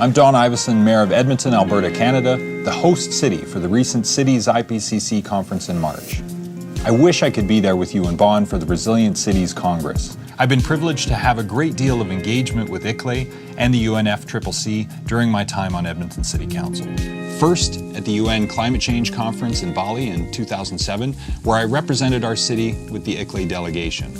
I'm Don Iveson, Mayor of Edmonton, Alberta, Canada, the host city for the recent Cities IPCC conference in March. I wish I could be there with you in Bonn for the Resilient Cities Congress. I've been privileged to have a great deal of engagement with ICLEI and the UNFCCC during my time on Edmonton City Council. First, at the UN Climate Change Conference in Bali in 2007, where I represented our city with the ICLEI delegation.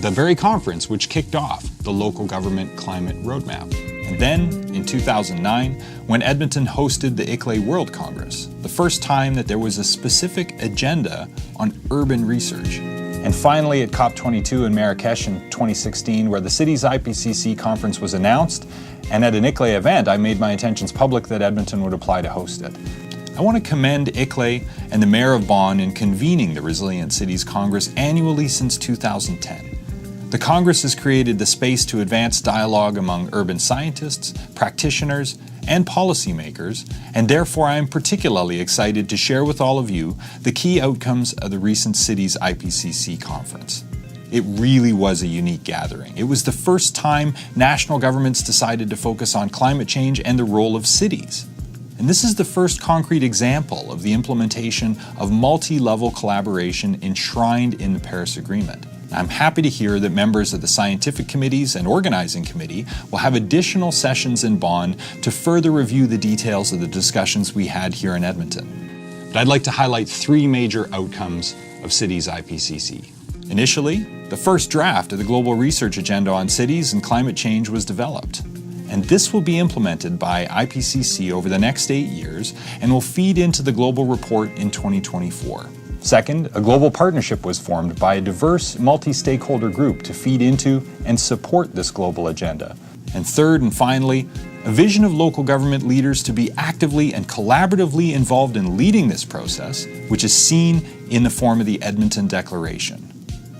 The very conference which kicked off the local government climate roadmap. And then, in 2009, when Edmonton hosted the ICLEI World Congress, the first time that there was a specific agenda on urban research. And finally, at COP22 in Marrakesh in 2016, where the Cities IPCC conference was announced, and at an ICLEI event, I made my intentions public that Edmonton would apply to host it. I want to commend ICLEI and the Mayor of Bonn in convening the Resilient Cities Congress annually since 2010. The Congress has created the space to advance dialogue among urban scientists, practitioners, and policymakers, and therefore I am particularly excited to share with all of you the key outcomes of the recent Cities IPCC conference. It really was a unique gathering. It was the first time national governments decided to focus on climate change and the role of cities. And this is the first concrete example of the implementation of multi-level collaboration enshrined in the Paris Agreement. I'm happy to hear that members of the scientific committees and organizing committee will have additional sessions in Bonn to further review the details of the discussions we had here in Edmonton. But I'd like to highlight three major outcomes of Cities IPCC. Initially, the first draft of the Global Research Agenda on Cities and Climate Change was developed. And this will be implemented by IPCC over the next 8 years and will feed into the global report in 2024. Second, a global partnership was formed by a diverse multi-stakeholder group to feed into and support this global agenda. And third and finally, a vision of local government leaders to be actively and collaboratively involved in leading this process, which is seen in the form of the Edmonton Declaration.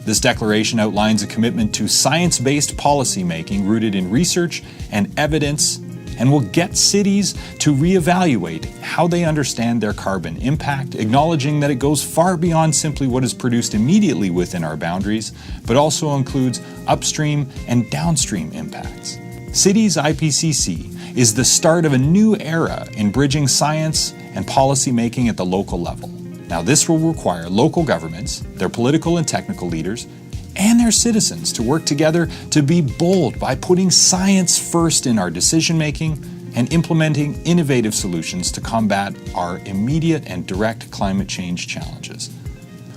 This declaration outlines a commitment to science-based policy making rooted in research and evidence, and will get cities to reevaluate how they understand their carbon impact, acknowledging that it goes far beyond simply what is produced immediately within our boundaries, but also includes upstream and downstream impacts. Cities IPCC is the start of a new era in bridging science and policy making at the local level. Now, this will require local governments, their political and technical leaders, and their citizens to work together to be bold by putting science first in our decision-making and implementing innovative solutions to combat our immediate and direct climate change challenges.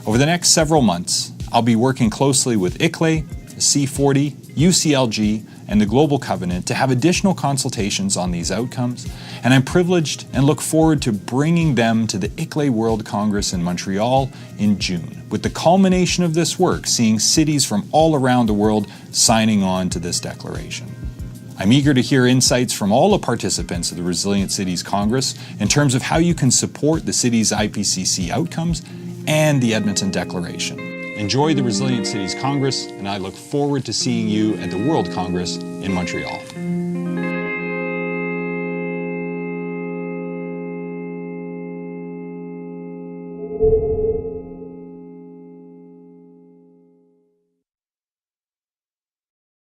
Over the next several months, I'll be working closely with ICLEI, C40, UCLG, and the Global Covenant to have additional consultations on these outcomes, and I'm privileged and look forward to bringing them to the ICLEI World Congress in Montreal in June, with the culmination of this work seeing cities from all around the world signing on to this declaration. I'm eager to hear insights from all the participants of the Resilient Cities Congress in terms of how you can support the Cities IPCC outcomes and the Edmonton Declaration. Enjoy the Resilient Cities Congress, and I look forward to seeing you at the World Congress in Montreal.